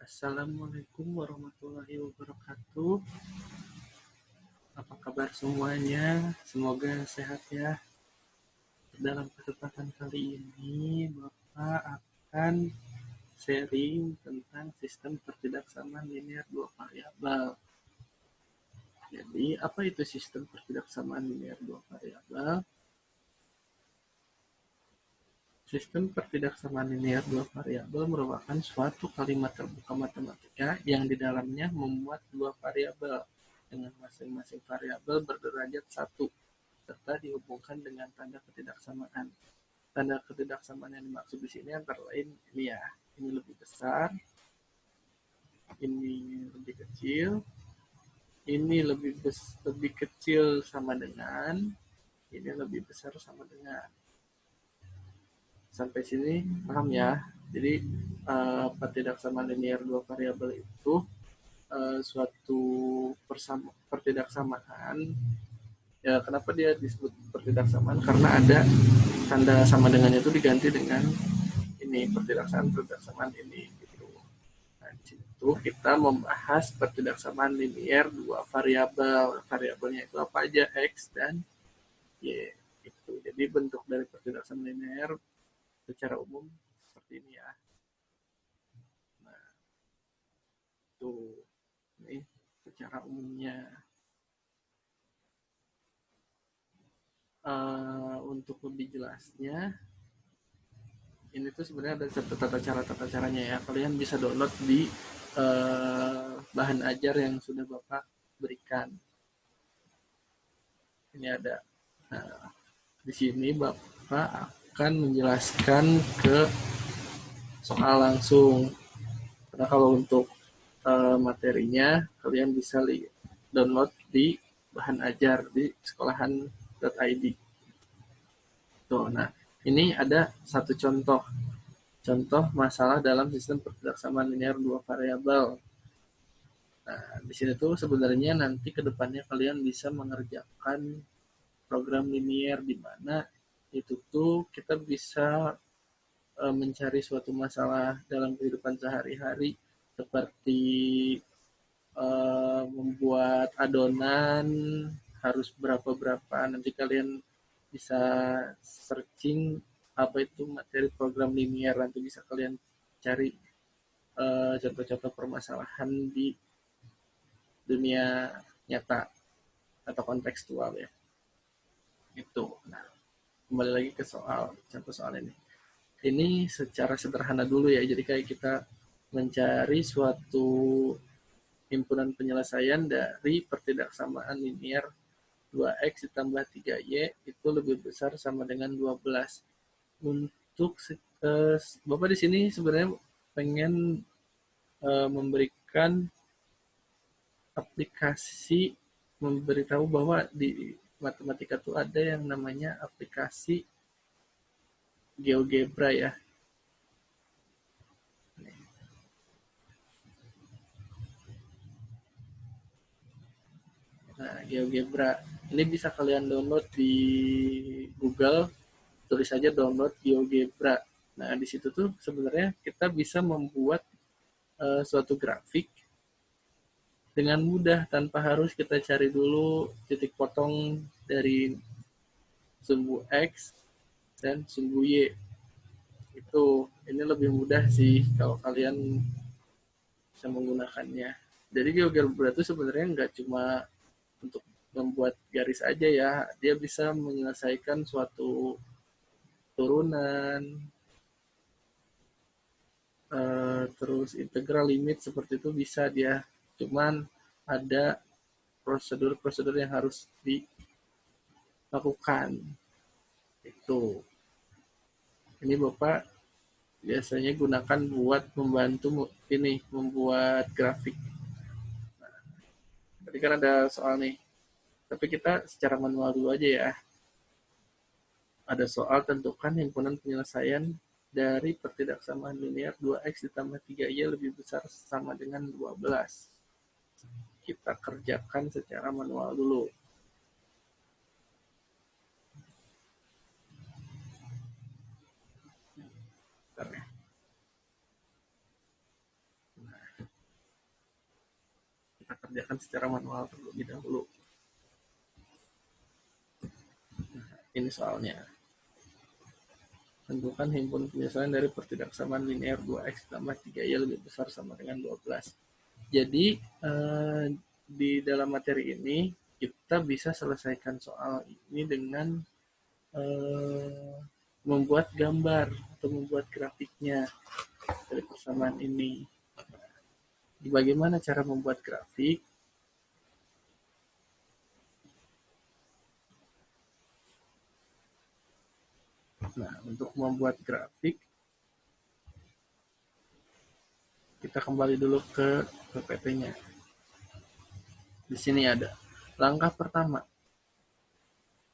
Assalamualaikum warahmatullahi wabarakatuh. Apa kabar semuanya? Semoga sehat ya. Dalam kesempatan kali ini, Bapak akan sharing tentang sistem pertidaksamaan linear dua variabel. Jadi, apa itu sistem pertidaksamaan linear dua variabel? Sistem pertidaksamaan linear dua variabel merupakan suatu kalimat terbuka matematika yang di dalamnya memuat dua variabel dengan masing-masing variabel berderajat 1 serta dihubungkan dengan tanda ketidaksamaan. Tanda ketidaksamaan yang dimaksud di sini antara lain ini ya, ini lebih besar, ini lebih kecil, ini lebih kecil sama dengan, ini lebih besar sama dengan. Sampai sini paham ya? Jadi pertidaksamaan linear dua variabel itu suatu pertidaksamaan. Ya, kenapa dia disebut pertidaksamaan? Karena ada tanda sama dengannya itu diganti dengan ini pertidaksamaan ini gitu. Nah, di situ kita membahas pertidaksamaan linear dua variabel. Variabelnya itu apa aja? X dan Y. Itu. Jadi bentuk dari pertidaksamaan linear secara umum seperti ini ya. Nah, itu ini secara umumnya. Untuk lebih jelasnya, ini tuh sebenarnya ada tata caranya ya. Kalian bisa download di bahan ajar yang sudah Bapak berikan. Ini ada. Nah, di sini Bapak akan menjelaskan ke soal langsung. Karena kalau untuk materinya kalian bisa download di bahan ajar di sekolahan.id. Tuh, nah ini ada satu contoh masalah dalam sistem pertidaksamaan linear dua variabel. Nah, di sini tuh sebenarnya nanti kedepannya kalian bisa mengerjakan program linear di mana itu tuh kita bisa mencari suatu masalah dalam kehidupan sehari-hari seperti membuat adonan harus berapa nanti kalian bisa searching apa itu materi program linear, nanti bisa kalian cari contoh-contoh permasalahan di dunia nyata atau kontekstual ya. Itu. Nah, kembali lagi ke contoh soal ini. Ini secara sederhana dulu ya. Jadi kayak kita mencari suatu himpunan penyelesaian dari pertidaksamaan linear 2x ditambah 3y itu lebih besar sama dengan 12. Untuk Bapak di sini sebenarnya pengen memberikan aplikasi, memberitahu bahwa di matematika itu ada yang namanya aplikasi GeoGebra ya. Nah, GeoGebra ini bisa kalian download di Google, tulis saja download GeoGebra. Nah, di situ tuh sebenarnya kita bisa membuat suatu grafik dengan mudah tanpa harus kita cari dulu titik potong dari sumbu X dan sumbu Y. Itu ini lebih mudah sih kalau kalian bisa menggunakannya. Jadi GeoGebra itu sebenarnya nggak cuma untuk membuat garis aja ya, dia bisa menyelesaikan suatu turunan, terus integral limit seperti itu bisa dia. Cuman ada prosedur-prosedur yang harus dilakukan. Itu. Ini Bapak biasanya gunakan buat membantu ini membuat grafik. Nah, tadi kan ada soal nih. Tapi kita secara manual dulu aja ya. Ada soal tentukan himpunan penyelesaian dari pertidaksamaan linear 2x ditambah 3y lebih besar sama dengan 12. Kita kerjakan secara manual dulu. Bentar ya. Nah, kerjakan secara manual terlebih dahulu. Ini soalnya. Tentukan himpun penyesuaian dari pertidaksamaan linear 2x tambah 3y lebih besar sama dengan 12. Jadi, di dalam materi ini, kita bisa selesaikan soal ini dengan membuat gambar atau membuat grafiknya dari persamaan ini. Bagaimana cara membuat grafik? Nah, untuk membuat grafik, kita kembali dulu ke PPT-nya. Di sini ada langkah pertama.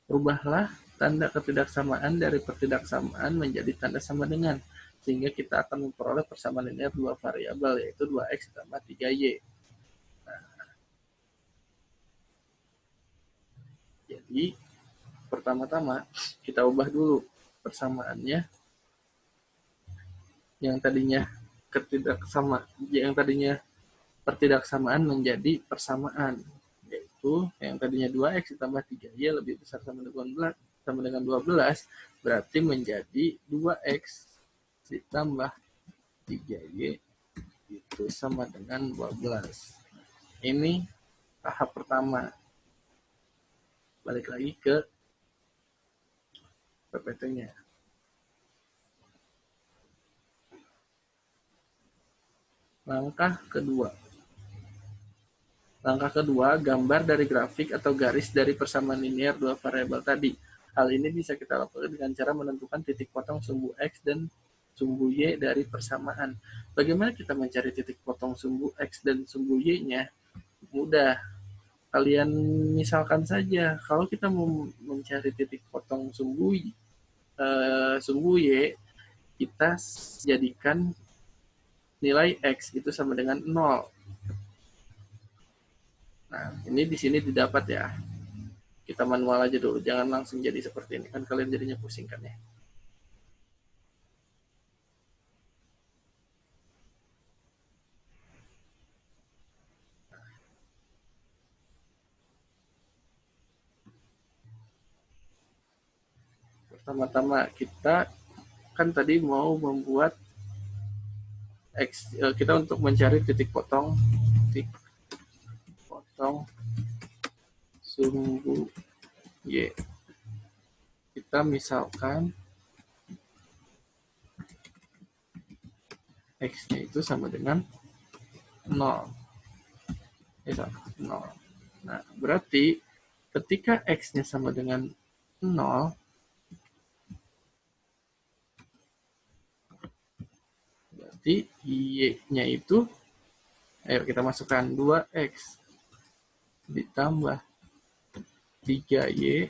Rubahlah tanda ketidaksamaan dari pertidaksamaan menjadi tanda sama dengan, sehingga kita akan memperoleh persamaan linear dua variabel, yaitu 2x tambah 3y. Nah, jadi, pertama-tama kita ubah dulu persamaannya yang tadinya pertidaksamaan menjadi persamaan, yaitu yang tadinya 2x ditambah 3y lebih besar sama dengan 12, berarti menjadi 2x ditambah 3y itu sama dengan 12. Ini tahap pertama. Balik lagi ke PPT-nya. Langkah kedua, gambar dari grafik atau garis dari persamaan linear dua variabel tadi. Hal ini bisa kita lakukan dengan cara menentukan titik potong sumbu X dan sumbu Y dari persamaan. Bagaimana kita mencari titik potong sumbu X dan sumbu Y-nya? Mudah. Kalian misalkan saja, kalau kita mau mencari titik potong sumbu Y, kita jadikan nilai X itu sama dengan 0. Nah, ini di sini didapat ya. Kita manual aja dulu, jangan langsung jadi seperti ini. Kan kalian jadinya pusing kan ya. Pertama-tama kita kan tadi mau membuat X, kita untuk mencari titik potong sumbu Y. Kita misalkan X-nya itu sama dengan 0. 0. Nah, berarti ketika X-nya sama dengan 0, berarti Y-nya itu, ayo kita masukkan 2X ditambah 3Y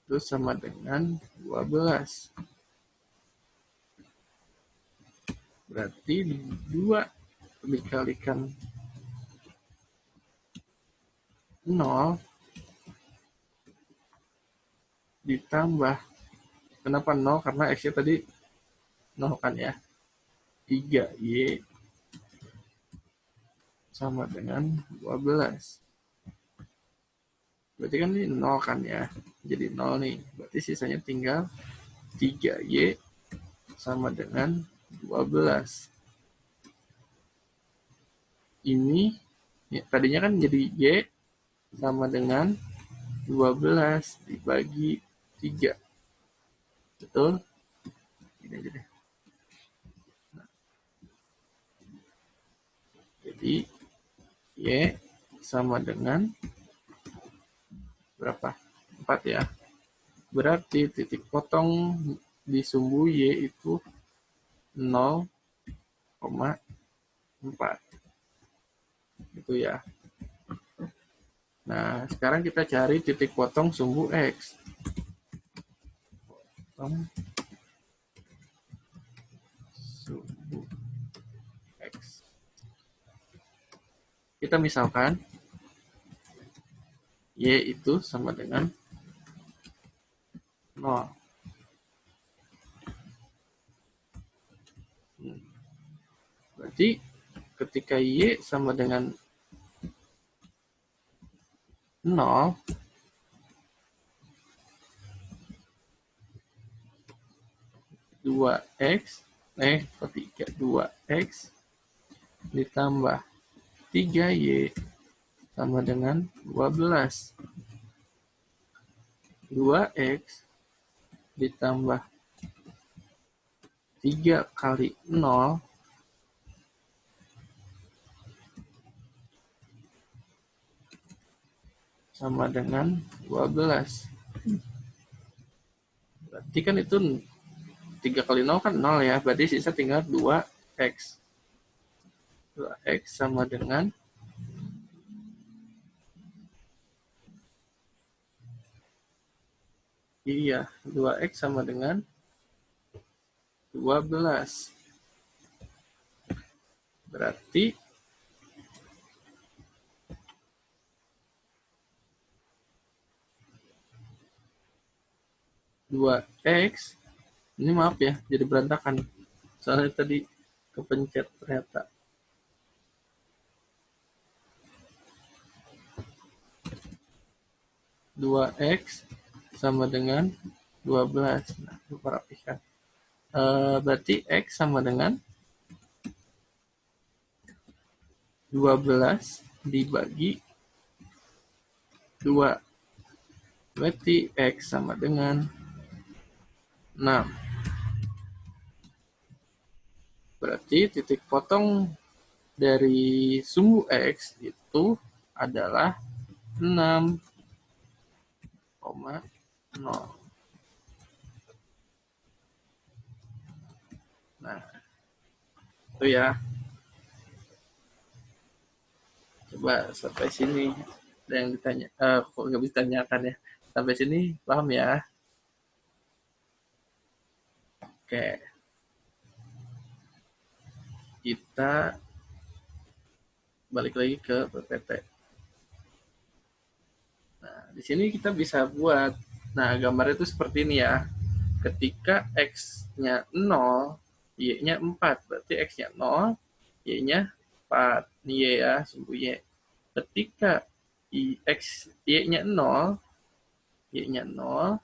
itu sama dengan 12. Berarti 2 dikalikan 0 ditambah, kenapa 0? Karena X-nya tadi 0 kan ya. 3Y sama dengan 12. Berarti kan ini 0 kan ya. Jadi 0 nih. Berarti sisanya tinggal 3Y sama dengan 12. Ini ya, tadinya kan jadi Y sama dengan 12 dibagi 3. Betul? Ini aja deh. Nah, jadi Y sama dengan berapa? 4 ya. Berarti titik potong di sumbu Y itu 0,4. Itu ya. Nah, sekarang kita cari titik potong sumbu X. Potong sumbu X. Kita misalkan Y itu sama dengan 0. Berarti ketika Y sama dengan 0 2x 2x ditambah 3y sama dengan 12. 2x ditambah 3 kali 0 sama dengan 12. Berarti kan itu 3 kali 0 kan 0 ya. Berarti sisa tinggal 2x. 2x sama dengan iya, 2x sama dengan 12. Berarti x ini maaf ya, jadi berantakan. Soalnya tadi kepencet ternyata. 2x sama dengan 12. Nah, lupa rapikan. Berarti x sama dengan 12 dibagi 2. Berarti x sama dengan 6. Berarti titik potong dari sumbu x itu adalah 6,0. Nah, itu ya. Coba sampai sini ada yang ditanya, kok nggak bisa ditanyakan ya. Sampai sini paham ya? Oke. Kita balik lagi ke PPT. Nah, di sini kita bisa buat, nah gambarnya itu seperti ini ya. Ketika x-nya 0, y-nya 4. Berarti x-nya 0, y-nya 4. Ini y ya, sumbu y. Ketika y-nya 0, y-nya 0,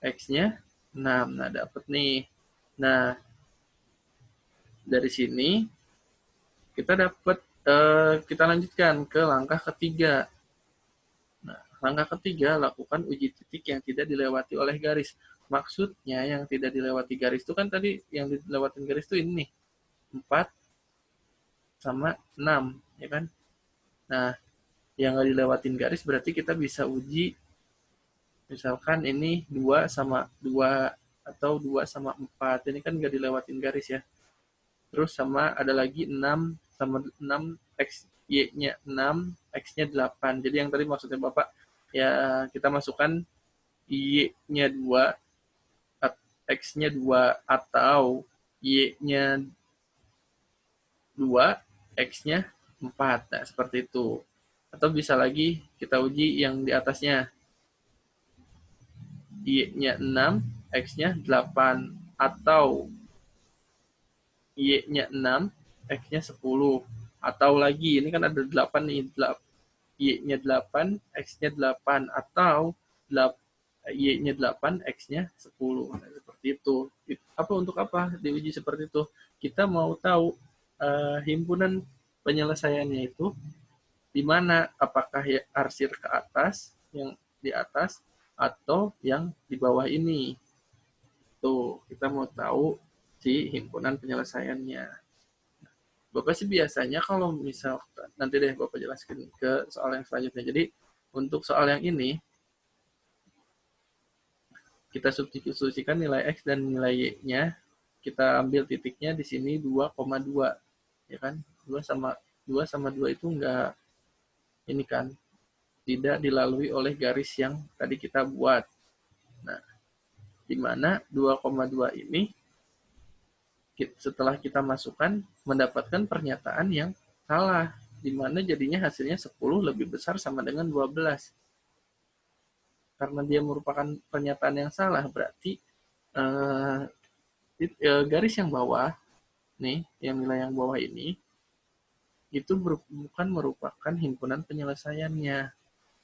x-nya 6. Nah, dapat nih. Nah, dari sini kita dapat, kita lanjutkan ke langkah ketiga. Nah, langkah ketiga, lakukan uji titik yang tidak dilewati oleh garis. Maksudnya yang tidak dilewati garis itu kan tadi yang dilewatin garis itu ini nih, 4 sama 6, ya kan? Nah, yang nggak dilewatin garis berarti kita bisa uji, misalkan ini 2 sama 2 atau 2 sama 4. Ini kan nggak dilewatin garis ya. Terus sama ada lagi 6 sama 6, x y-nya 6, x-nya 8. Jadi yang tadi maksudnya Bapak, ya kita masukkan y-nya 2, x-nya 2, atau y-nya 2, x-nya 4. Nah, seperti itu. Atau bisa lagi kita uji yang di atasnya. Y-nya 6, x-nya 8. Atau y-nya 6, x-nya 10. Atau lagi, ini kan ada 8 nih, y-nya 8, x-nya 8. Atau y-nya 8, x-nya 10. Nah, seperti itu. Untuk apa diuji seperti itu? Kita mau tahu himpunan penyelesaiannya itu di mana, apakah ya arsir ke atas, yang di atas, atau yang di bawah ini. Tuh, kita mau tahu si himpunan penyelesaiannya. Bapak sih biasanya kalau misal, nanti deh Bapak jelaskan ke soal yang selanjutnya. Jadi, untuk soal yang ini, kita substitusikan nilai X dan nilai Y-nya, kita ambil titiknya di sini 2,2. Ya kan? 2 sama 2 itu enggak, ini kan, tidak dilalui oleh garis yang tadi kita buat. Nah, di mana 2,2 ini setelah kita masukkan mendapatkan pernyataan yang salah, di mana jadinya hasilnya 10 lebih besar sama dengan 12. Karena dia merupakan pernyataan yang salah, berarti garis yang bawah nih, yang nilai yang bawah ini itu bukan merupakan himpunan penyelesaiannya.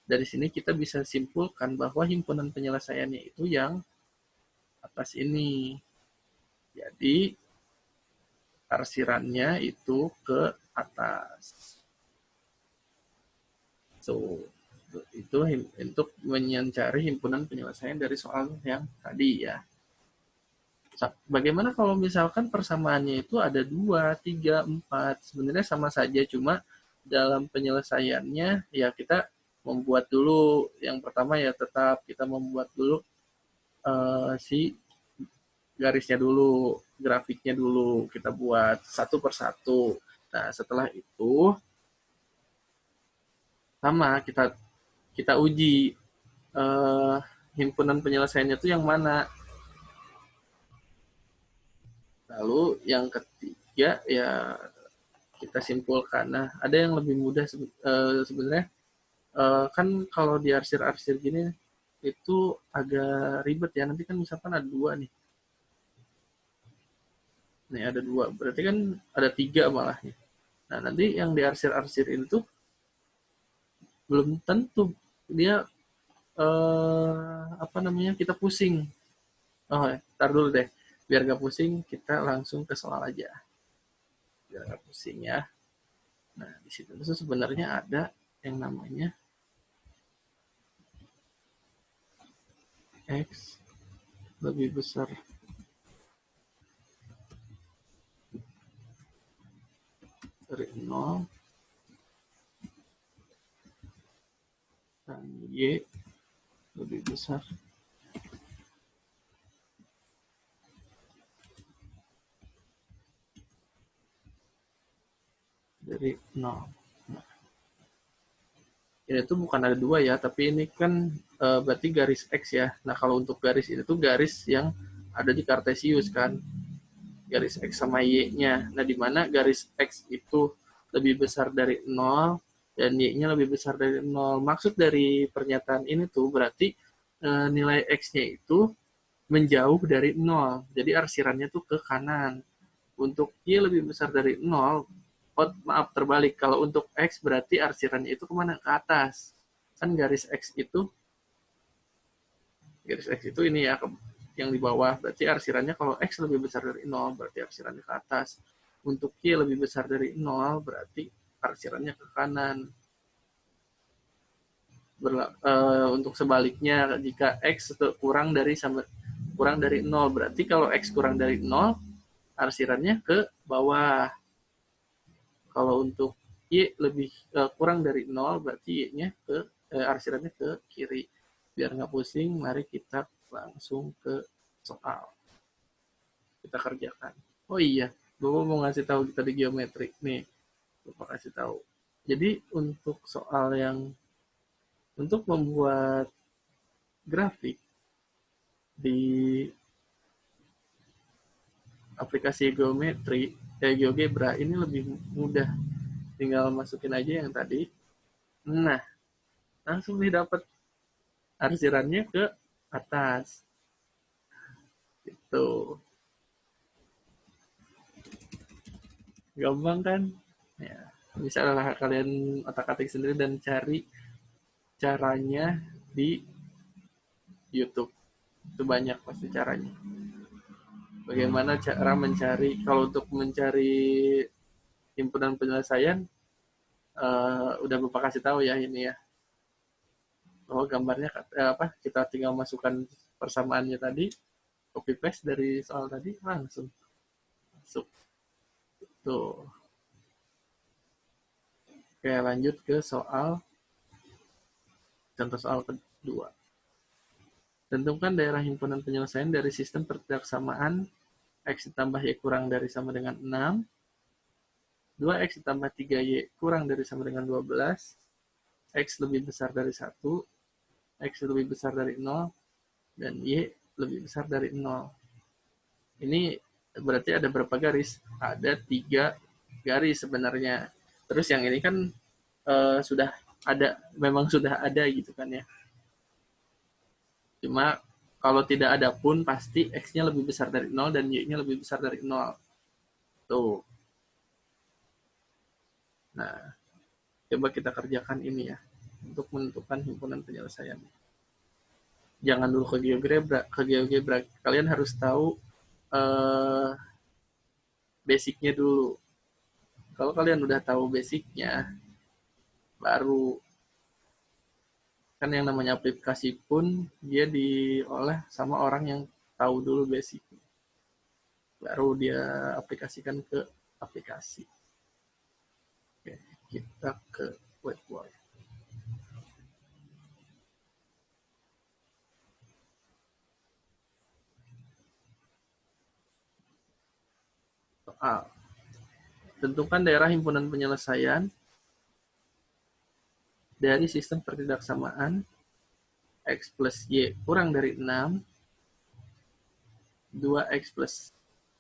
dari sini kita bisa simpulkan bahwa himpunan penyelesaiannya itu yang atas ini. Jadi arsirannya itu ke atas. So, itu untuk mencari himpunan penyelesaian dari soal yang tadi ya. Bagaimana kalau misalkan persamaannya itu ada 2, 3, 4? Sebenarnya sama saja, cuma dalam penyelesaiannya ya kita membuat dulu. Yang pertama ya tetap kita membuat dulu si garisnya dulu, grafiknya dulu. Kita buat satu persatu. Nah, setelah itu sama kita kita uji himpunan penyelesaiannya itu yang mana. Lalu yang ketiga ya kita simpulkan. Nah, ada yang lebih mudah sebenarnya. Kan kalau di arsir-arsir gini itu agak ribet ya. Nanti kan misalkan ada 2 nih. Nih ada 2. Berarti kan ada 3 malah nih. Nah, nanti yang di arsir-arsir itu belum tentu dia apa namanya kita pusing. Oh, ntar dulu deh. Biar gak pusing, kita langsung ke soal aja. Biar gak pusing ya. Nah, di situ sebenarnya ada yang namanya X lebih besar dari 0 dan Y lebih besar dari 0. Nah, ini tuh bukan ada 2 ya, tapi ini kan berarti garis X ya. Nah, kalau untuk garis ini tuh garis yang ada di Kartesius kan. Garis X sama Y-nya. Nah, di mana garis X itu lebih besar dari 0 dan Y-nya lebih besar dari 0. Maksud dari pernyataan ini tuh berarti nilai X-nya itu menjauh dari 0. Jadi arsirannya tuh ke kanan. Untuk Y lebih besar dari 0, maaf terbalik. Kalau untuk X berarti arsirannya itu kemana? Ke atas. Kan garis X itu ini ya, yang di bawah. Berarti arsirannya kalau X lebih besar dari 0, berarti arsirannya ke atas. Untuk Y lebih besar dari 0, berarti arsirannya ke kanan. Untuk sebaliknya, jika X kurang dari 0, berarti kalau X kurang dari 0, arsirannya ke bawah. Kalau untuk Y lebih kurang dari 0, berarti Y-nya arsirannya ke kiri. Biar nggak pusing, mari kita langsung ke soal. Kita kerjakan. Oh iya, Bapak mau ngasih tahu kita di geometri. Nih, Bapak kasih tahu. Jadi untuk soal yang untuk membuat grafik di aplikasi geometri, GeoGebra ini lebih mudah. Tinggal masukin aja yang tadi. Nah, langsung didapat arsirannya ke atas. Itu gampang kan? Ya, bisa lah kalian otak-atik sendiri dan cari caranya di YouTube. Itu banyak pasti caranya. Bagaimana cara mencari, kalau untuk mencari himpunan penyelesaian, udah Bapak kasih tahu ya ini ya. Bahwa gambarnya kita tinggal masukkan persamaannya tadi, copy paste dari soal tadi langsung masuk. Tuh. Oke, lanjut ke contoh soal kedua. Tentukan daerah himpunan penyelesaian dari sistem persamaan X ditambah Y kurang dari sama dengan 6, 2X ditambah 3Y kurang dari sama dengan 12, X lebih besar dari 1, X lebih besar dari 0, dan Y lebih besar dari 0. Ini berarti ada berapa garis? Ada 3 garis sebenarnya. Terus yang ini kan sudah ada, memang sudah ada gitu kan ya. Cuma kalau tidak ada pun pasti X-nya lebih besar dari 0 dan Y-nya lebih besar dari 0. Tuh. Nah, coba kita kerjakan ini ya. untuk menentukan himpunan penyelesaian. Jangan dulu ke GeoGebra. Ke GeoGebra kalian harus tahu basicnya dulu. Kalau kalian udah tahu basicnya, baru kan yang namanya aplikasi pun dia diolah sama orang yang tahu dulu basic. Baru dia aplikasikan ke aplikasi. Oke, kita ke whiteboard. Soal. Tentukan daerah himpunan penyelesaian dari sistem pertidaksamaan X plus Y kurang dari 6, 2X plus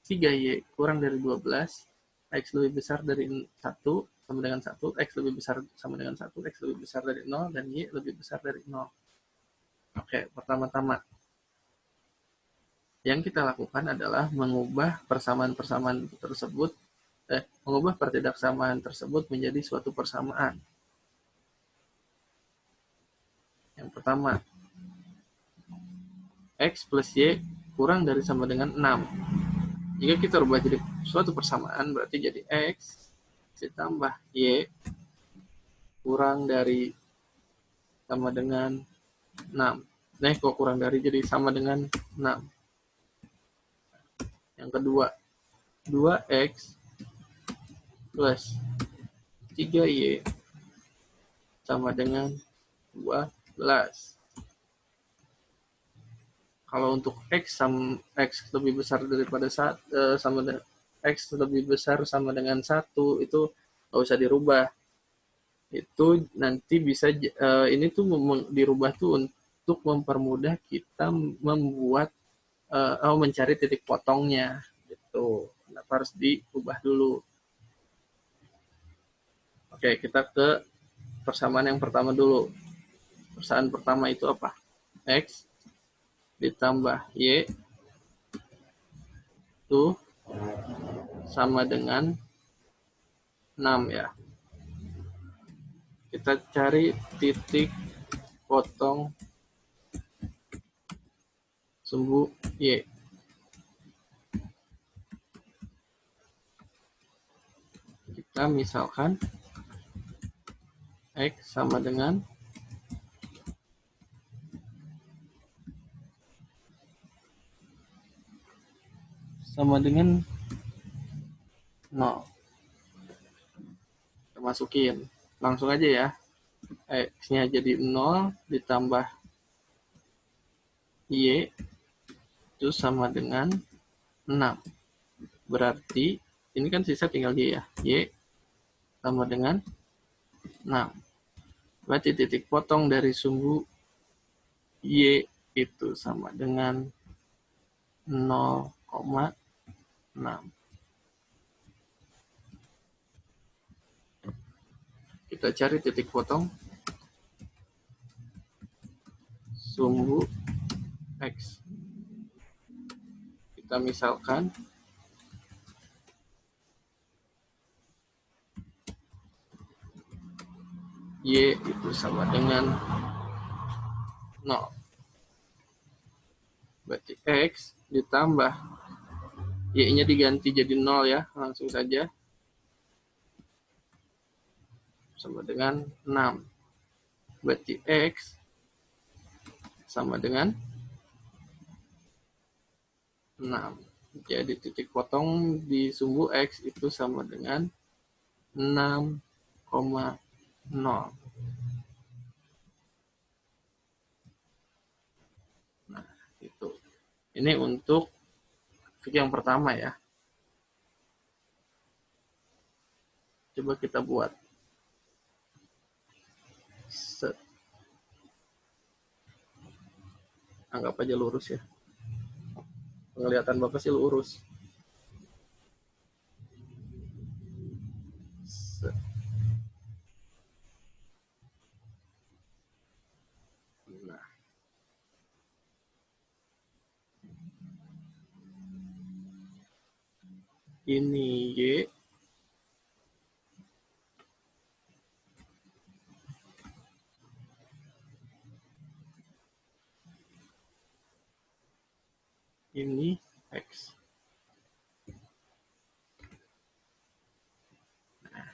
3Y kurang dari 12, X lebih besar dari 1 sama dengan 1, X lebih besar sama dengan 1, X lebih besar dari 0, dan Y lebih besar dari 0. Oke, pertama-tama yang kita lakukan adalah mengubah persamaan-persamaan tersebut, mengubah pertidaksamaan tersebut menjadi suatu persamaan. Yang pertama, X plus Y kurang dari sama dengan 6. Jika kita ubah jadi suatu persamaan, berarti jadi X ditambah Y kurang dari sama dengan 6. Nah, kok kurang dari jadi sama dengan 6. Yang kedua, 2X plus 3Y sama dengan 12. Kalau untuk X lebih besar daripada X lebih besar sama dengan 1, itu nggak usah dirubah. Itu nanti bisa ini tuh dirubah tuh untuk mempermudah kita membuat mencari titik potongnya gitu. Kenapa harus diubah dulu? Oke, kita ke persamaan yang pertama dulu. Persamaan pertama itu apa? X ditambah Y itu sama dengan 6 ya. Kita cari titik potong sumbu Y. Kita misalkan X sama dengan sama dengan 0. Kita masukin. Langsung aja ya. X-nya jadi 0 ditambah Y itu sama dengan 6. Berarti ini kan sisa tinggal Y ya. Y sama dengan 6. Berarti titik potong dari sumbu Y itu sama dengan 0,6. Kita cari titik potong sumbu X. Kita misalkan Y itu sama dengan 0. Berarti X ditambah Y-nya diganti jadi 0 ya, langsung saja. Sama dengan 6. Berarti X sama dengan 6. Jadi titik potong di sumbu X itu sama dengan 6,0. Nah, itu. Ini untuk yang pertama ya. Coba kita buat. Set. Anggap aja lurus ya. Penglihatan Bapak sih lurus. Set. Nah. Ini Y. ini X. Nah,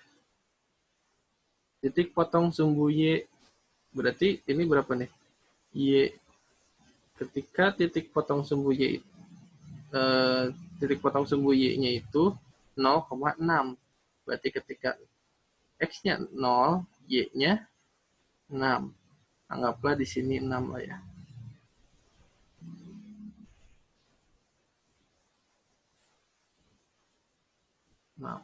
titik potong sumbu Y, berarti ini berapa nih? Y. Ketika titik potong sumbu Y, titik potong sumbu Y-nya itu 0,6. Berarti ketika X-nya 0, Y-nya 6. Anggaplah di sini 6 lah ya. Nah,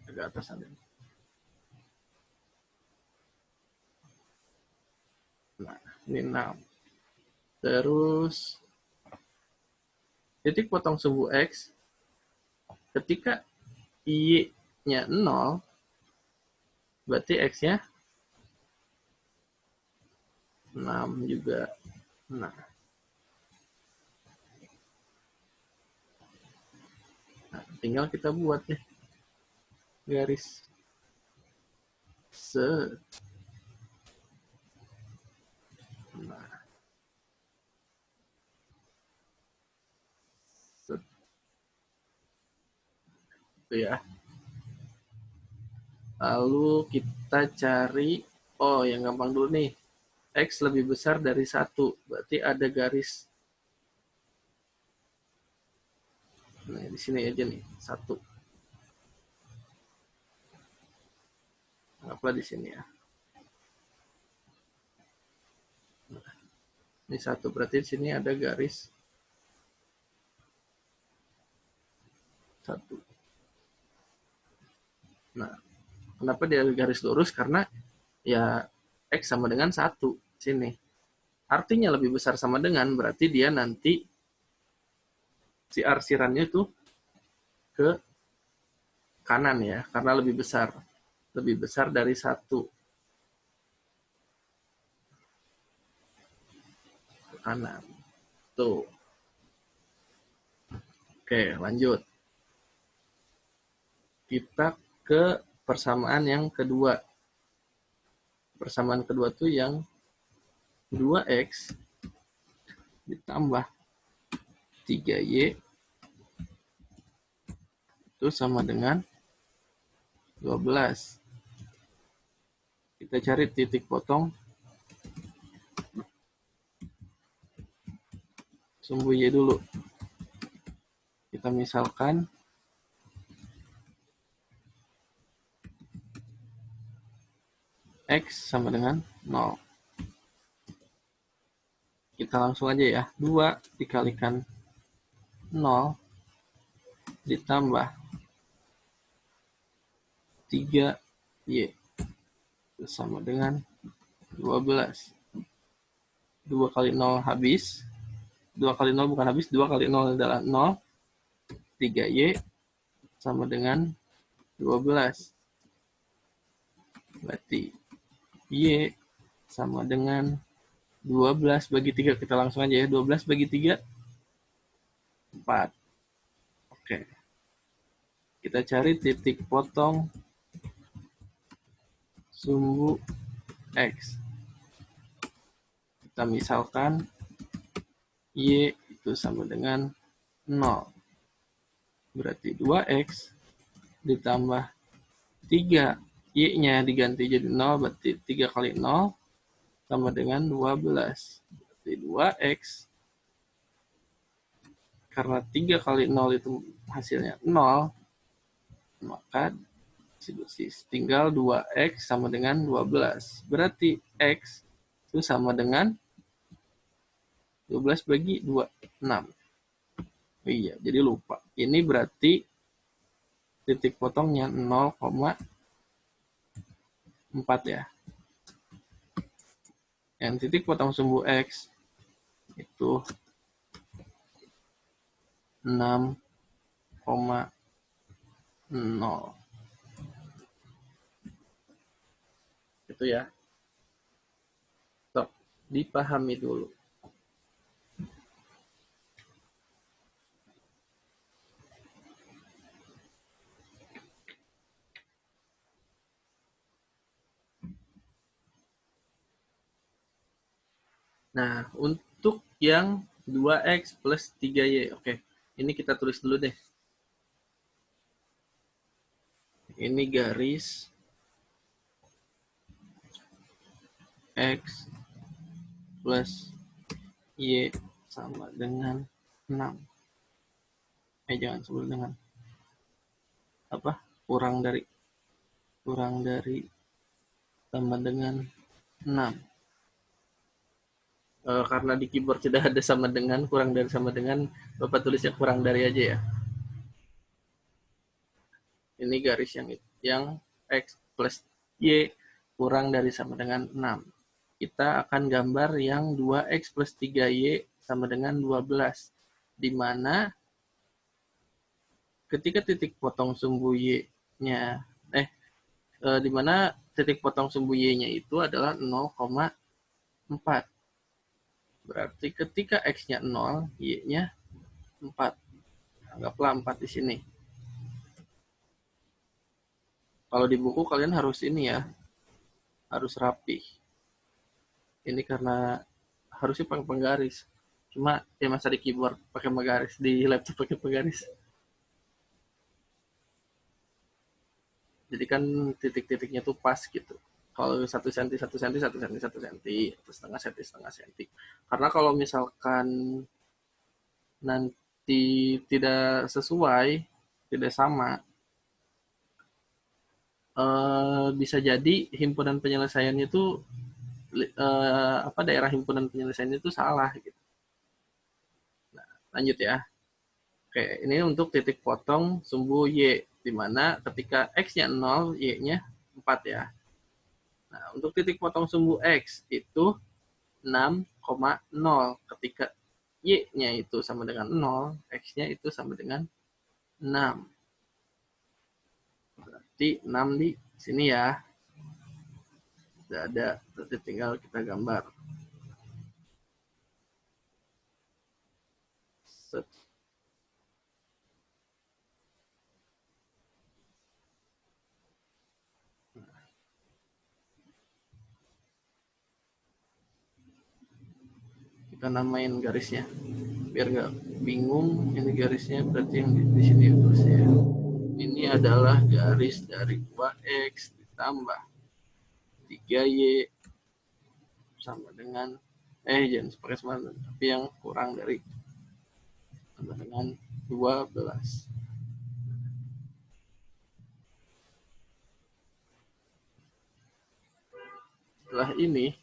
agak atas ada. Nah, ini 6. Terus titik potong sumbu X ketika Y-nya 0, berarti X-nya 6 juga. Nah, tinggal kita buat ya garis nah, itu ya. Lalu kita cari, oh yang gampang dulu nih, X lebih besar dari 1, berarti ada garis. Nah, di sini aja nih, 1. Anggaplah di sini ya. Nah, ini 1, berarti di sini ada garis 1. Nah, kenapa dia garis lurus? Karena ya X sama dengan 1 sini. Artinya lebih besar sama dengan, berarti dia nanti si arsirannya itu ke kanan ya, karena lebih besar. Lebih besar dari 1. Ke kanan. Tuh. Oke, lanjut. Kita ke persamaan yang kedua. Persamaan kedua tuh yang 2X ditambah 3Y itu sama dengan 12. Kita cari titik potong sumbu Y dulu. Kita misalkan X sama dengan 0. Kita langsung aja ya. 2 dikalikan 0 ditambah 3Y itu sama dengan 12. 2 kali 0 habis. 2 kali 0 bukan habis. 2 kali 0 adalah 0. 3Y sama dengan 12. Berarti Y sama dengan 12 bagi 3. Kita langsung aja ya. 12 bagi 3, 4. Oke. Kita cari titik potong sumbu X. Kita misalkan Y itu sama dengan 0. Berarti 2X ditambah 3. Y-nya diganti jadi 0, berarti 3 kali 0 sama dengan 12. Berarti 2X. Karena 3 kali 0 itu hasilnya 0, maka tinggal 2X sama dengan 12. Berarti X itu sama dengan 12 bagi 2, 6. Oh iya, jadi lupa. Ini berarti titik potongnya 0,4 ya. Yang titik potong sumbu X itu 6,0. Itu ya. Stop. Dipahami dulu. Nah, untuk yang 2x plus 3y. Oke, ini kita tulis dulu deh. Ini garis x plus y sama dengan 6. Jangan sebut dengan apa? Kurang dari sama dengan 6. Karena di keyboard sudah ada sama dengan, kurang dari sama dengan, Bapak tulisnya kurang dari aja ya. Ini garis yang x plus y kurang dari sama dengan 6. Kita akan gambar yang 2x plus 3y sama dengan 12. Di mana ketika titik potong sumbu y-nya, di mana titik potong sumbu y-nya itu adalah 0,4. Berarti ketika x-nya 0, y-nya 4. Anggaplah 4 di sini. Kalau di buku kalian harus ini ya, harus rapi. Ini karena harusnya pakai penggaris. Cuma ya masa di keyboard pakai penggaris, di laptop pakai penggaris. Jadi kan titik-titiknya tuh pas gitu. Kalau 1 cm, 1 cm, 1 cm, 1 cm, atau setengah cm, setengah cm. Karena kalau misalkan nanti tidak sesuai, tidak sama, bisa jadi himpunan penyelesaiannya itu daerah himpunan penyelesaiannya itu salah gitu. Nah, lanjut ya. Oke, ini untuk titik potong sumbu y, di mana ketika x-nya 0, y-nya 4 ya. Nah, untuk titik potong sumbu x itu 6,0. Ketika y-nya itu sama dengan 0, x-nya itu sama dengan 6. Berarti 6 di sini ya. Sudah ada, berarti tinggal kita gambar. Set. Kita namain garisnya biar nggak bingung. Ini garisnya berarti yang di sini terus ya. Ini adalah garis dari 2x ditambah 3y sama dengan jangan pakai sama, tapi yang kurang dari sama dengan 12. Setelah ini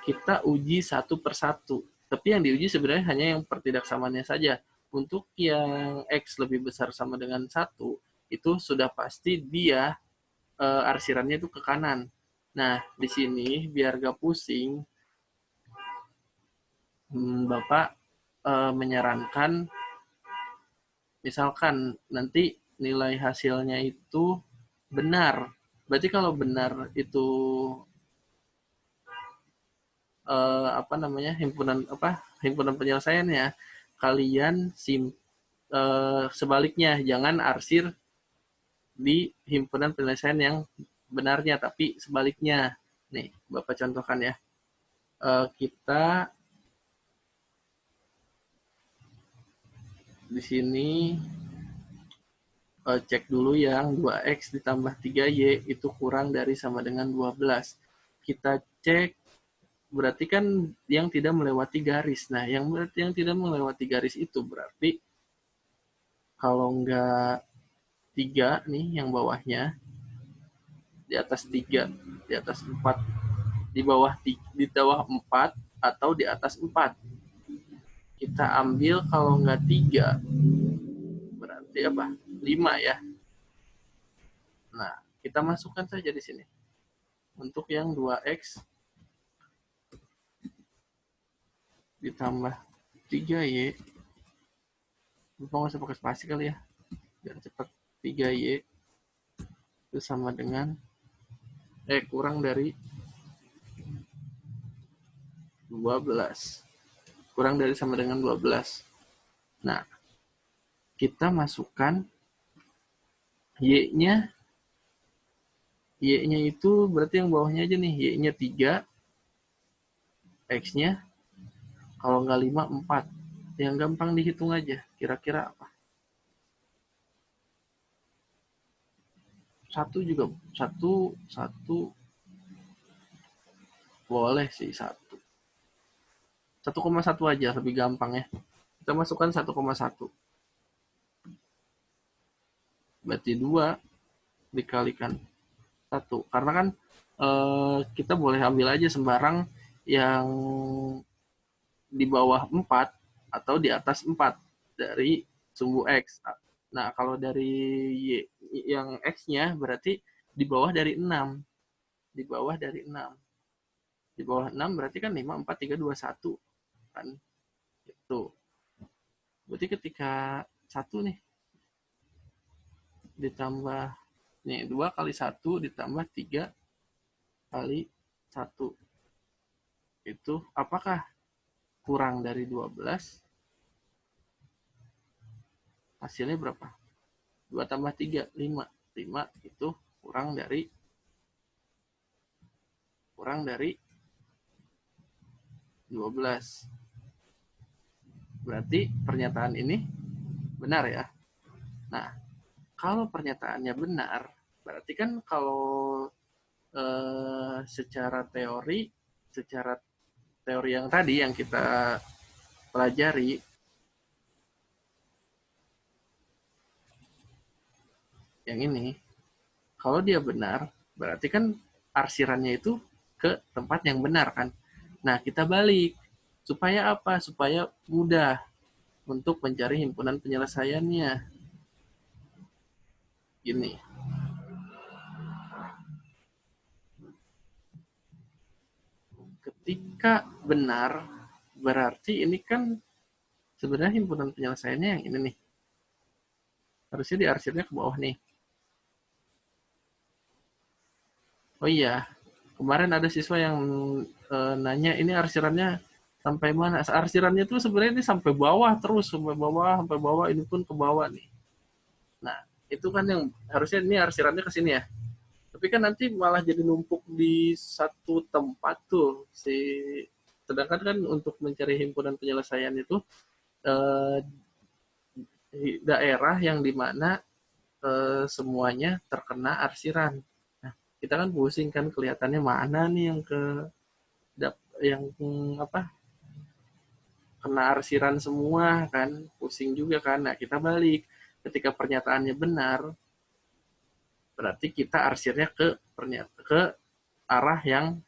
kita uji satu persatu. Tapi yang diuji sebenarnya hanya yang pertidaksamaannya saja. Untuk yang X lebih besar sama dengan 1, itu sudah pasti dia arsirannya itu ke kanan. Nah, di sini biar gak pusing, Bapak menyarankan, misalkan nanti nilai hasilnya itu benar. Berarti kalau benar itu himpunan penyelesaiannya, kalian sebaliknya jangan arsir di himpunan penyelesaian yang benarnya, tapi sebaliknya. Nih, Bapak contohkan ya. Kita di sini cek dulu yang 2x ditambah 3y itu kurang dari sama dengan 12. Kita cek, berarti kan yang tidak melewati garis. Nah, yang tidak melewati garis itu berarti kalau enggak 3 nih yang bawahnya, di atas 3, di atas 4, di bawah 4 atau di atas 4. Kita ambil kalau enggak 3 berarti apa? 5 ya. Nah, kita masukkan saja di sini. Untuk yang 2x ditambah 3y, lupa nggak usah pakai spasi kali ya, biar cepat. 3y itu sama dengan kurang dari 12. Kurang dari sama dengan 12. Nah, kita masukkan y-nya itu berarti yang bawahnya aja nih, y-nya 3, x-nya Kalau nggak 5, 4. Yang gampang dihitung aja. Kira-kira apa? 1 juga. Satu boleh sih 1. 1,1 aja lebih gampang ya. Kita masukkan 1,1. Berarti 2 dikalikan 1. Karena kan kita boleh ambil aja sembarang yang di bawah 4 atau di atas 4 dari sumbu X. Nah, kalau dari Y, yang X-nya berarti di bawah dari 6. Di bawah dari 6. Di bawah 6 berarti kan 5, 4, 3, 2, 1. Kan? Itu. Berarti ketika 1 nih, ditambah, nih 2 kali 1 ditambah 3 kali 1. Itu apakah kurang dari 12? Hasilnya berapa? 2 tambah 3, 5. 5 itu kurang dari 12. Berarti pernyataan ini benar ya. Nah, kalau pernyataannya benar, berarti kan kalau secara teori yang tadi yang kita pelajari, yang ini, kalau dia benar, berarti kan arsirannya itu ke tempat yang benar kan. Nah, kita balik. Supaya apa? Supaya mudah untuk mencari himpunan penyelesaiannya. Gini, ketika benar, berarti ini kan sebenarnya himpunan penyelesaiannya yang ini nih. Harusnya diarsirnya ke bawah nih. Oh iya, kemarin ada siswa yang nanya ini arsirannya sampai mana? Arsirannya tuh sebenarnya ini sampai bawah terus, sampai bawah, ini pun ke bawah nih. Nah, itu kan yang harusnya ini arsirannya ke sini ya. Tapi kan nanti malah jadi numpuk di satu tempat tuh. Sedangkan kan untuk mencari himpunan penyelesaian itu eh, daerah yang dimana semuanya terkena arsiran. Nah, kita kan pusing kan kelihatannya mana nih yang yang apa kena arsiran semua kan, pusing juga kan. Nah, kita balik. Ketika pernyataannya benar, berarti kita arsirnya ke arah yang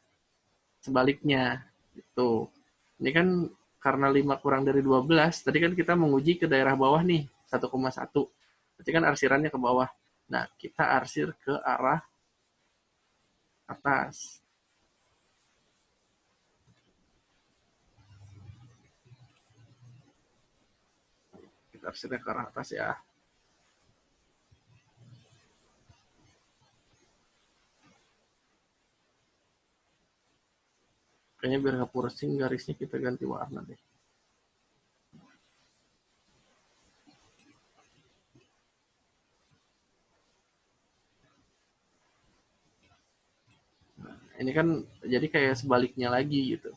sebaliknya. Itu. Ini kan karena 5 kurang dari 12, tadi kan kita menguji ke daerah bawah nih, 1,1. Berarti kan arsirannya ke bawah. Nah, kita arsir ke arah atas. Kita arsirnya ke arah atas ya. Kayaknya biar nggak pusing garisnya kita ganti warna deh. Ini kan jadi kayak sebaliknya lagi gitu.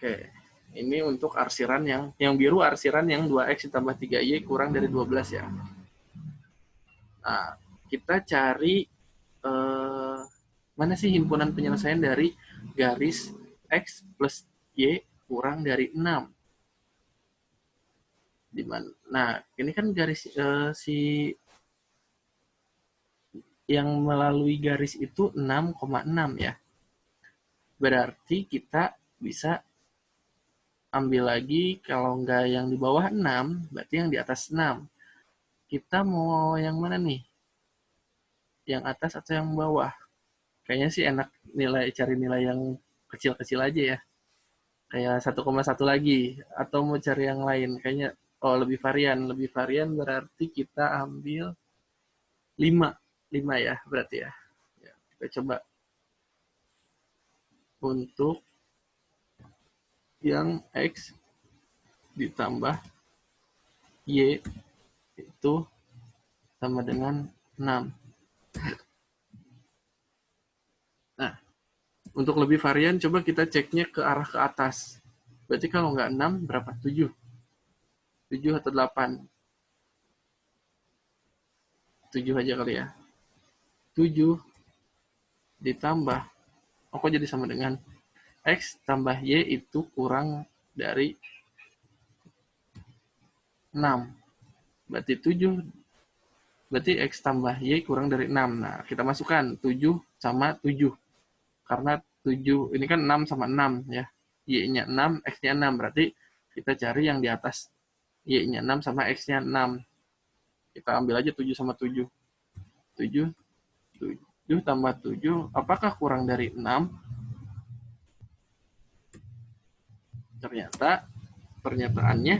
Oke, ini untuk arsiran yang biru arsiran yang 2x ditambah 3y kurang dari 12 ya. Nah, kita cari mana sih himpunan penyelesaian dari garis x plus y kurang dari 6. Di mana? Nah, ini kan garis si yang melalui garis itu 6,6 ya. Berarti kita bisa ambil lagi kalau nggak yang di bawah 6, berarti yang di atas 6. Kita mau yang mana nih? Yang atas atau yang bawah? Kayaknya sih enak cari nilai yang kecil-kecil aja ya. Kayak 1,1 lagi. Atau mau cari yang lain. Kayaknya, oh lebih varian. Lebih varian berarti kita ambil 5. 5 ya berarti ya. Ya, kita coba untuk yang X ditambah Y itu sama dengan 6. Nah, untuk lebih varian, coba kita ceknya ke arah ke atas. Berarti kalau nggak 6, berapa? 7. 7 atau 8? 7 aja kali ya. 7 ditambah, kok jadi sama dengan X tambah Y itu kurang dari 6. Berarti 7, berarti X tambah Y kurang dari 6. Nah, kita masukkan 7 sama 7. Karena 7, ini kan 6 sama 6 ya. Y-nya 6, X-nya 6. Berarti kita cari yang di atas Y-nya 6 sama X-nya 6. Kita ambil aja 7 sama 7. 7, 7 tambah 7, apakah kurang dari 6? Ternyata pernyataannya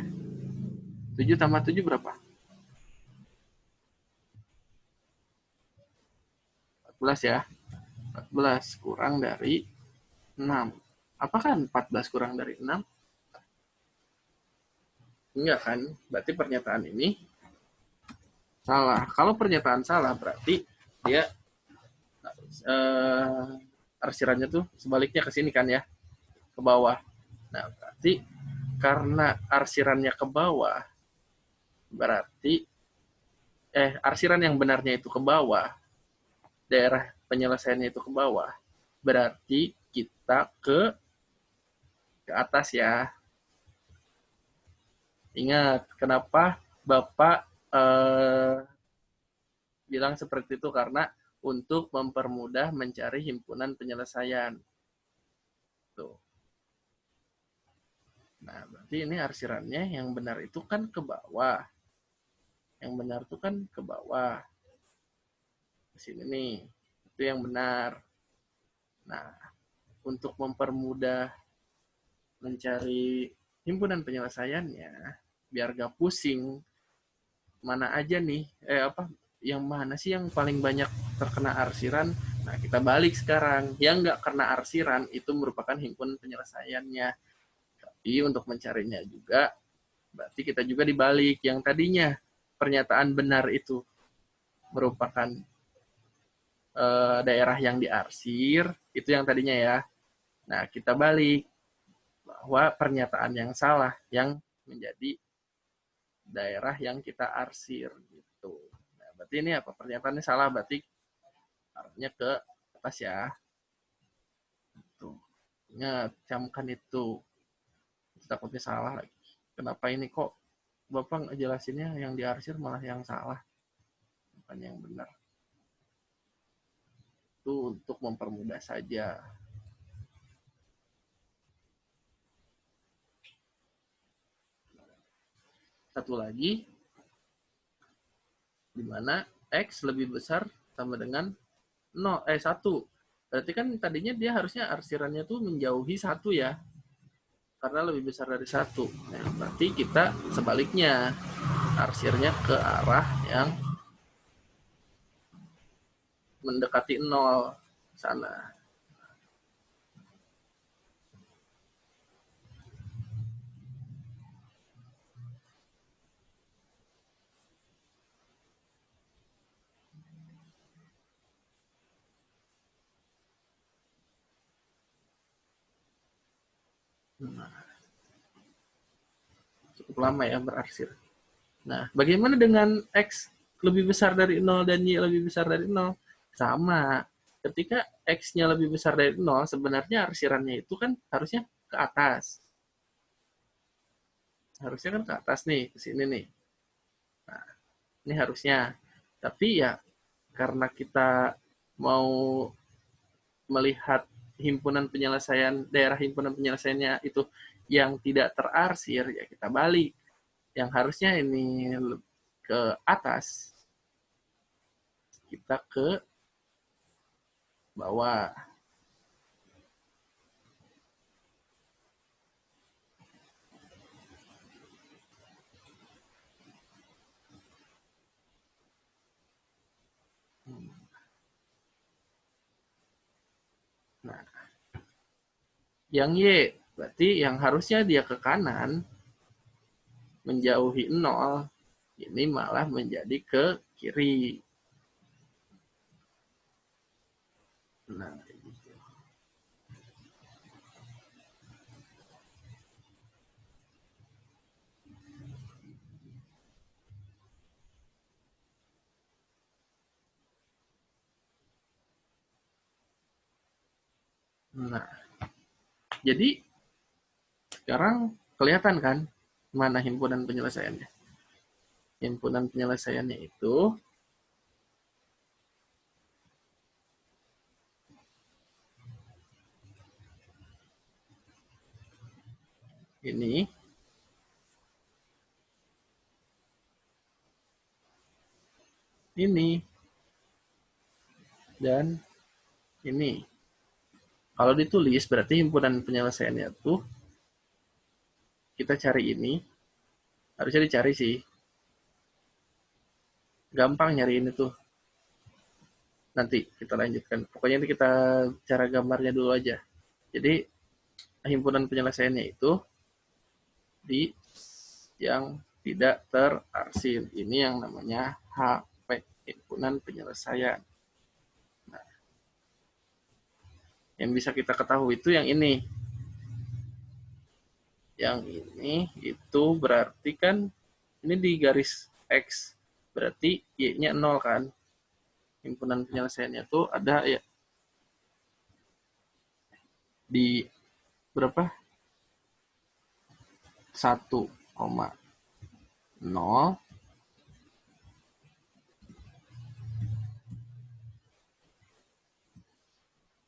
7 tambah 7 berapa? 14 ya. 14 kurang dari 6. Apakah 14 kurang dari 6? Enggak kan? Berarti pernyataan ini salah. Kalau pernyataan salah berarti dia arsirannya tuh sebaliknya ke sini kan ya, ke bawah. Nah, berarti karena arsirannya ke bawah, berarti arsiran yang benarnya itu ke bawah, daerah penyelesaiannya itu ke bawah, berarti kita ke atas ya. Ingat, kenapa Bapak bilang seperti itu? Karena untuk mempermudah mencari himpunan penyelesaian. Tuh. Nah, berarti ini arsirannya yang benar itu kan ke bawah. Yang benar itu kan ke bawah. Di sini nih. Itu yang benar. Nah, untuk mempermudah mencari himpunan penyelesaiannya, biar gak pusing, mana aja nih, yang mana sih yang paling banyak terkena arsiran. Nah, kita balik sekarang. Yang nggak kena arsiran itu merupakan himpunan penyelesaiannya. Tapi untuk mencarinya juga, berarti kita juga dibalik. Yang tadinya pernyataan benar itu merupakan daerah yang diarsir, itu yang tadinya ya. Nah, kita balik bahwa pernyataan yang salah yang menjadi daerah yang kita arsir gitu. Nah, berarti ini apa? Pernyataannya salah, berarti arahnya ke atas ya. Tuh. Ingat, camkan itu. Takutnya salah lagi. Kenapa ini kok Bapak ngejelasinnya yang diarsir malah yang salah, bukan yang benar. Itu untuk mempermudah saja. Satu lagi, di mana X lebih besar sama dengan 1. Berarti kan tadinya dia harusnya arsirannya tuh menjauhi 1 ya. Karena lebih besar dari 1. Nah, berarti kita sebaliknya. Arsirnya ke arah yang mendekati 0 sana. Nah, cukup lama ya berarsir. Nah, bagaimana dengan X lebih besar dari 0 dan Y lebih besar dari 0? Sama. Ketika X-nya lebih besar dari 0, sebenarnya arsirannya itu kan harusnya ke atas. Harusnya kan ke atas nih, ke sini nih. Nah, ini harusnya. Tapi ya, karena kita mau melihat himpunan penyelesaian, daerah himpunan penyelesaiannya itu yang tidak terarsir, ya kita balik. Yang harusnya ini ke atas, kita ke bawah. Nah, yang Y Berarti yang harusnya dia ke kanan, menjauhi 0, ini malah menjadi ke kiri. Nah, nah, jadi sekarang kelihatan kan mana himpunan penyelesaiannya. Himpunan penyelesaiannya itu ini, ini, dan ini. Kalau ditulis berarti himpunan penyelesaiannya tuh kita cari ini, harusnya dicari sih. Gampang nyari ini tuh. Nanti kita lanjutkan. Pokoknya ini kita cara gambarnya dulu aja. Jadi himpunan penyelesaiannya itu di yang tidak terarsir. Ini yang namanya HP, himpunan penyelesaian. Nah, yang bisa kita ketahui itu yang ini. Yang ini itu berarti kan ini di garis X. Berarti Y-nya 0 kan. Himpunan penyelesaiannya itu ada ya di berapa? 1,0.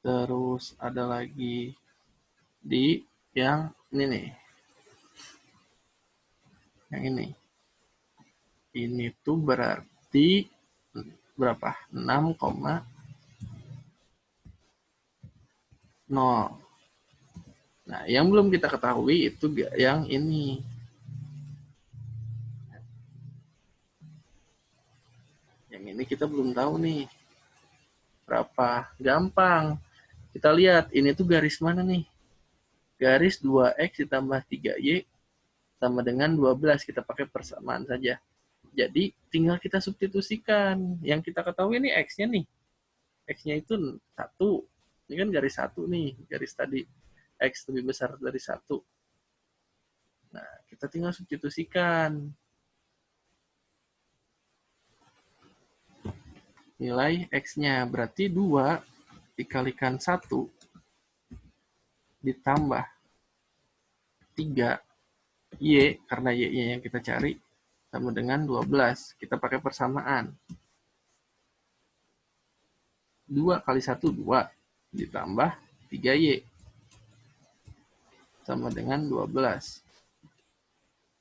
Terus ada lagi di yang ini nih. Yang ini. Ini tuh berarti berapa? 6,0. Nah, yang belum kita ketahui itu yang ini. Yang ini kita belum tahu nih. Berapa? Gampang. Kita lihat, ini tuh garis mana nih? Garis 2X ditambah 3Y sama dengan 12. Kita pakai persamaan saja. Jadi, tinggal kita substitusikan. Yang kita ketahui ini X-nya nih. X-nya itu 1. Ini kan garis 1 nih. Garis tadi. X lebih besar dari 1. Nah, kita tinggal substitusikan. Nilai X-nya berarti 2 dikalikan 1 ditambah 3 Y, karena Y-nya yang kita cari, sama dengan 12. Kita pakai persamaan. 2 kali 1, 2. Ditambah 3Y. Sama dengan 12.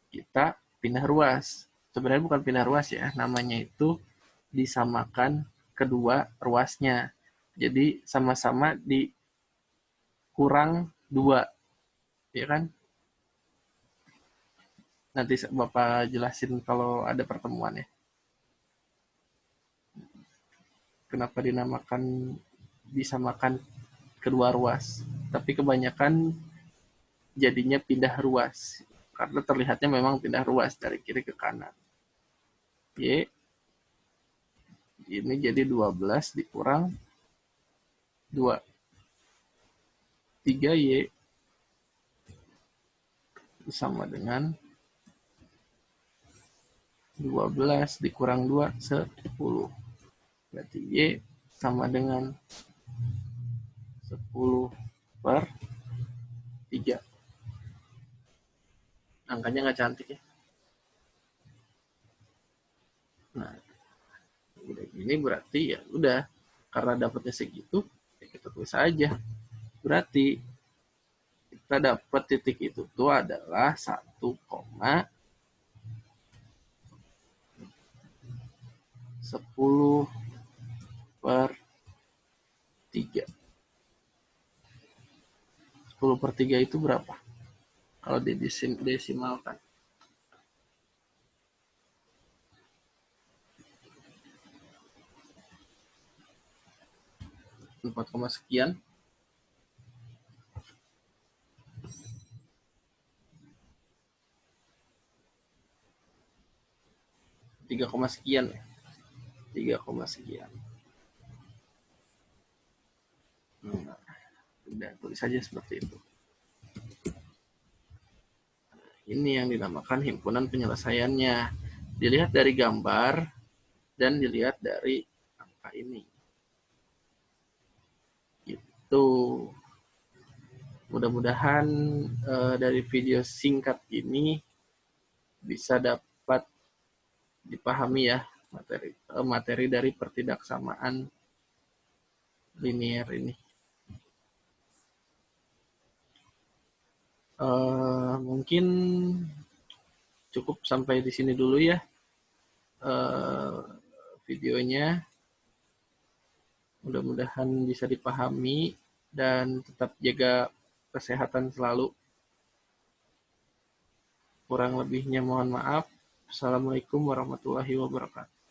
Kita pindah ruas. Sebenarnya bukan pindah ruas ya, namanya itu disamakan kedua ruasnya. Jadi sama-sama dikurang 2. Ya kan? Nanti Bapak jelasin kalau ada pertemuan ya. Kenapa disamakan kedua ruas. Tapi kebanyakan jadinya pindah ruas. Karena terlihatnya memang pindah ruas dari kiri ke kanan. Y ini jadi 12 dikurang 2. 3Y sama dengan 12 dikurang 2, 10. Berarti Y sama dengan 10 per 3. Angkanya nggak cantik ya. Nah, ini berarti ya udah. Karena dapatnya segitu, ya kita tulis aja. Berarti kita dapat titik itu tuh adalah 1,10 per 3. 10 per 3 itu berapa? Kalau didesimalkan. 4, sekian. 3, sekian ya. 3, sekian. Nah, udah tulis saja seperti itu. Ini yang dinamakan himpunan penyelesaiannya. Dilihat dari gambar dan dilihat dari angka ini. Itu mudah-mudahan dari video singkat ini bisa dapat dipahami ya materi dari pertidaksamaan linier ini. Mungkin cukup sampai di sini dulu ya videonya. Mudah-mudahan bisa dipahami dan tetap jaga kesehatan selalu. Kurang lebihnya mohon maaf. Assalamualaikum warahmatullahi wabarakatuh.